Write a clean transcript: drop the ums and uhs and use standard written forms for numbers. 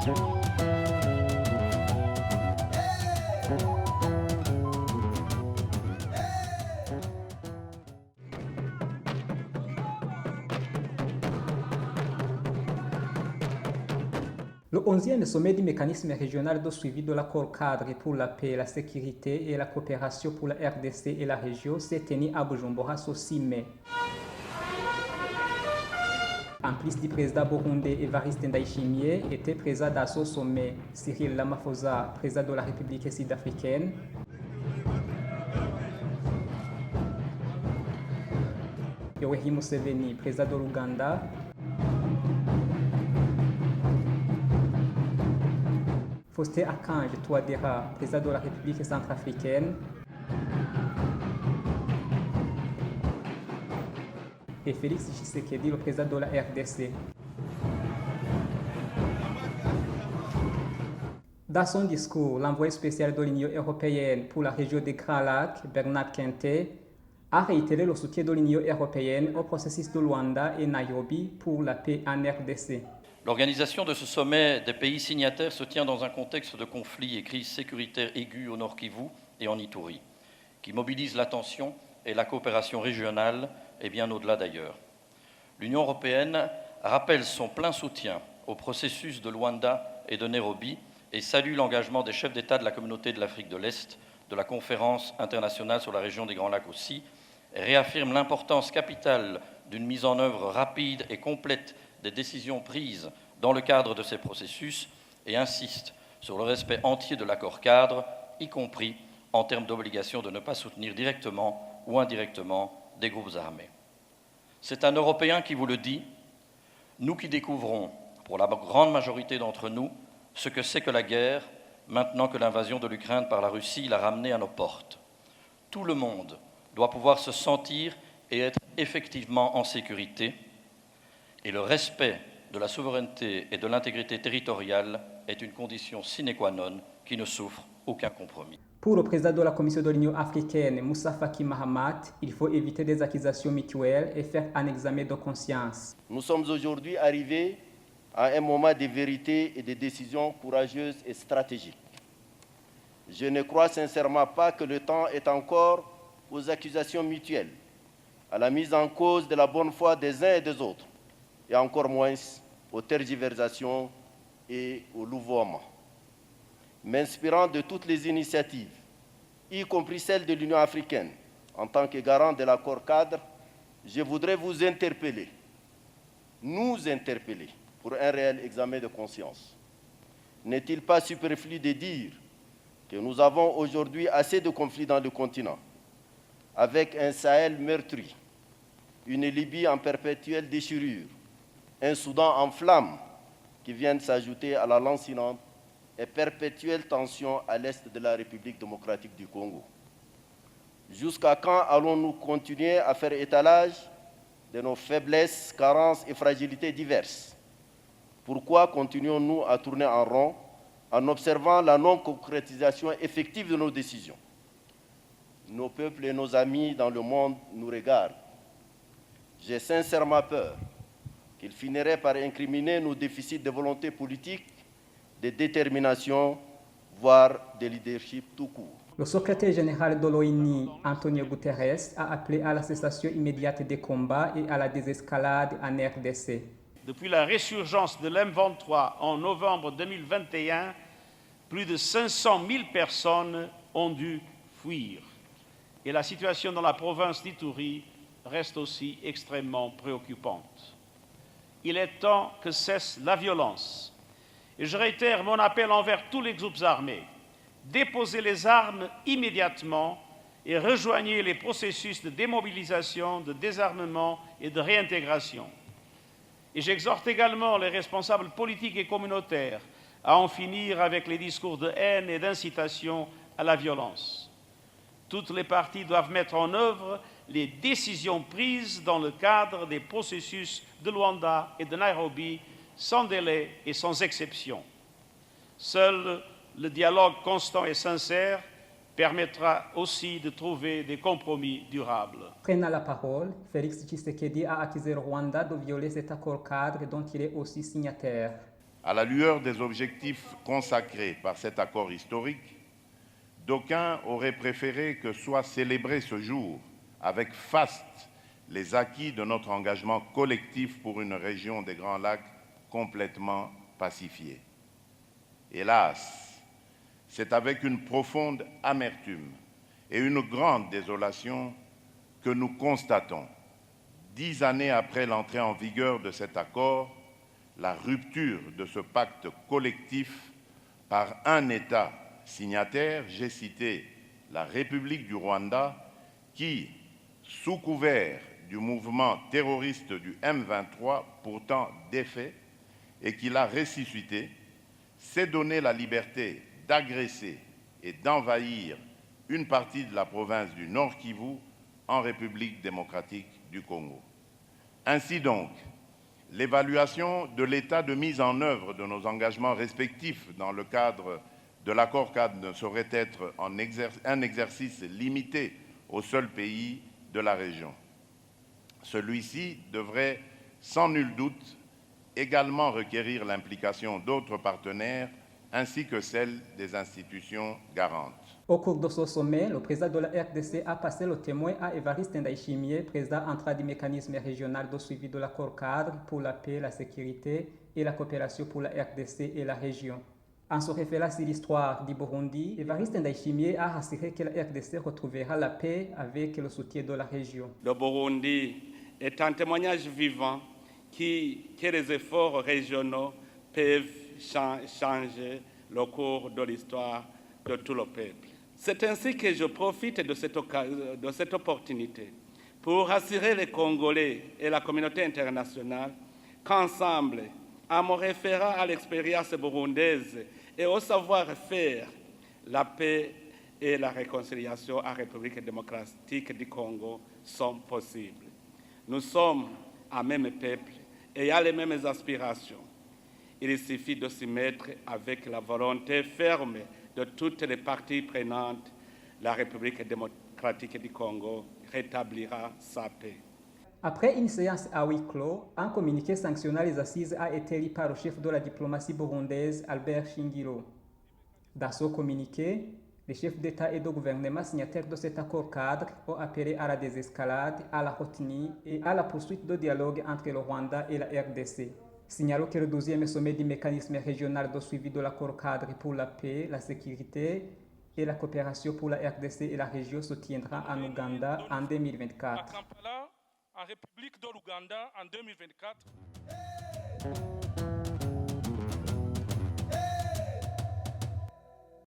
Le 11e sommet du mécanisme régional de suivi de l'accord cadre pour la paix, la sécurité et la coopération pour la RDC et la région s'est tenu à Bujumbura ce 6 mai. En plus du président burundais Evariste Ndayishimiye était présent dans ce sommet Cyril Ramaphosa, président de la République sud-africaine, Yoweri Museveni, président de l'Ouganda, Faustin Archange Touadéra, président de la République centrafricaine, et Félix Tshisekedi, le président de la RDC. Dans son discours, l'envoyé spécial de l'Union européenne pour la région des Grands Lacs, Bernard Kente, a réitéré le soutien de l'Union européenne au processus de Luanda et Nairobi pour la paix en RDC. L'organisation de ce sommet des pays signataires se tient dans un contexte de conflit et crise sécuritaire aiguë au Nord Kivu et en Ituri, qui mobilise l'attention et la coopération régionale et bien au-delà d'ailleurs. L'Union européenne rappelle son plein soutien au processus de Luanda et de Nairobi et salue l'engagement des chefs d'État de la communauté de l'Afrique de l'Est, de la conférence internationale sur la région des Grands Lacs aussi, et réaffirme l'importance capitale d'une mise en œuvre rapide et complète des décisions prises dans le cadre de ces processus et insiste sur le respect entier de l'accord cadre, y compris en termes d'obligation de ne pas soutenir directement ou indirectement des groupes armés. C'est un Européen qui vous le dit, nous qui découvrons, pour la grande majorité d'entre nous, ce que c'est que la guerre, maintenant que l'invasion de l'Ukraine par la Russie l'a ramenée à nos portes. Tout le monde doit pouvoir se sentir et être effectivement en sécurité, et le respect de la souveraineté et de l'intégrité territoriale est une condition sine qua non qui ne souffre aucun compromis. Pour le président de la Commission de l'Union africaine, Moussa Faki Mahamat, il faut éviter des accusations mutuelles et faire un examen de conscience. Nous sommes aujourd'hui arrivés à un moment de vérité et de décisions courageuses et stratégiques. Je ne crois sincèrement pas que le temps est encore aux accusations mutuelles, à la mise en cause de la bonne foi des uns et des autres, et encore moins aux tergiversations et au louvoiement. M'inspirant de toutes les initiatives, y compris celles de l'Union africaine, en tant que garant de l'accord cadre, je voudrais vous interpeller, nous interpeller, pour un réel examen de conscience. N'est-il pas superflu de dire que nous avons aujourd'hui assez de conflits dans le continent, avec un Sahel meurtri, une Libye en perpétuelle déchirure, un Soudan en flammes qui vient s'ajouter à la lancinante et perpétuelle tension à l'est de la République démocratique du Congo. Jusqu'à quand allons-nous continuer à faire étalage de nos faiblesses, carences et fragilités diverses? Pourquoi continuons-nous à tourner en rond en observant la non-concrétisation effective de nos décisions? Nos peuples et nos amis dans le monde nous regardent. J'ai sincèrement peur qu'ils finiraient par incriminer nos déficits de volonté politique, de détermination, voire de leadership tout court. Le secrétaire général de l'ONU, Antonio Guterres, a appelé à la cessation immédiate des combats et à la désescalade en RDC. Depuis la résurgence de l'M23 en novembre 2021, plus de 500 000 personnes ont dû fuir. Et la situation dans la province d'Ituri reste aussi extrêmement préoccupante. Il est temps que cesse la violence. Et je réitère mon appel envers tous les groupes armés. Déposez les armes immédiatement et rejoignez les processus de démobilisation, de désarmement et de réintégration. Et j'exhorte également les responsables politiques et communautaires à en finir avec les discours de haine et d'incitation à la violence. Toutes les parties doivent mettre en œuvre les décisions prises dans le cadre des processus de Luanda et de Nairobi sans délai et sans exception. Seul le dialogue constant et sincère permettra aussi de trouver des compromis durables. Prenant la parole, Félix Tshisekedi a accusé le Rwanda de violer cet accord cadre dont il est aussi signataire. À la lueur des objectifs consacrés par cet accord historique, d'aucuns auraient préféré que soit célébré ce jour avec faste les acquis de notre engagement collectif pour une région des Grands Lacs complètement pacifiée. Hélas, c'est avec une profonde amertume et une grande désolation que nous constatons, 10 années après l'entrée en vigueur de cet accord, la rupture de ce pacte collectif par un État signataire, j'ai cité la République du Rwanda, qui, sous couvert du mouvement terroriste du M23, pourtant défait, et qui l'a ressuscité, s'est donné la liberté d'agresser et d'envahir une partie de la province du Nord Kivu en République démocratique du Congo. Ainsi donc, l'évaluation de l'état de mise en œuvre de nos engagements respectifs dans le cadre de l'accord-cadre ne saurait être un exercice limité au seul pays de la région. Celui-ci devrait, sans nul doute, également requérir l'implication d'autres partenaires ainsi que celle des institutions garantes. Au cours de ce sommet, le président de la RDC a passé le témoin à Évariste Ndayishimiye, président entrant du mécanisme régional de suivi de l'accord-cadre pour la paix, la sécurité et la coopération pour la RDC et la région. En se référant sur l'histoire du Burundi, Évariste Ndayishimiye a assuré que la RDC retrouvera la paix avec le soutien de la région. Le Burundi est un témoignage vivant que les efforts régionaux peuvent changer le cours de l'histoire de tout le peuple. C'est ainsi que je profite de cette opportunité pour assurer les Congolais et la communauté internationale qu'ensemble, en me référant à l'expérience burundaise et au savoir-faire, la paix et la réconciliation en République démocratique du Congo sont possibles. Nous sommes un même peuple et à les mêmes aspirations. Il suffit de s'y mettre avec la volonté ferme de toutes les parties prenantes. La République démocratique du Congo rétablira sa paix. Après une séance à huis clos, un communiqué sanctionnant les assises a été lu par le chef de la diplomatie burundaise, Albert Shingiro. Dans ce communiqué, les chefs d'État et de gouvernement signataires de cet accord-cadre ont appelé à la désescalade, à la retenue et à la poursuite de dialogue entre le Rwanda et la RDC. Signalons que le 12e sommet du mécanisme régional de suivi de l'accord-cadre pour la paix, la sécurité et la coopération pour la RDC et la région se tiendra en Ouganda en 2024. À Kampala, en République de l'Ouganda en 2024.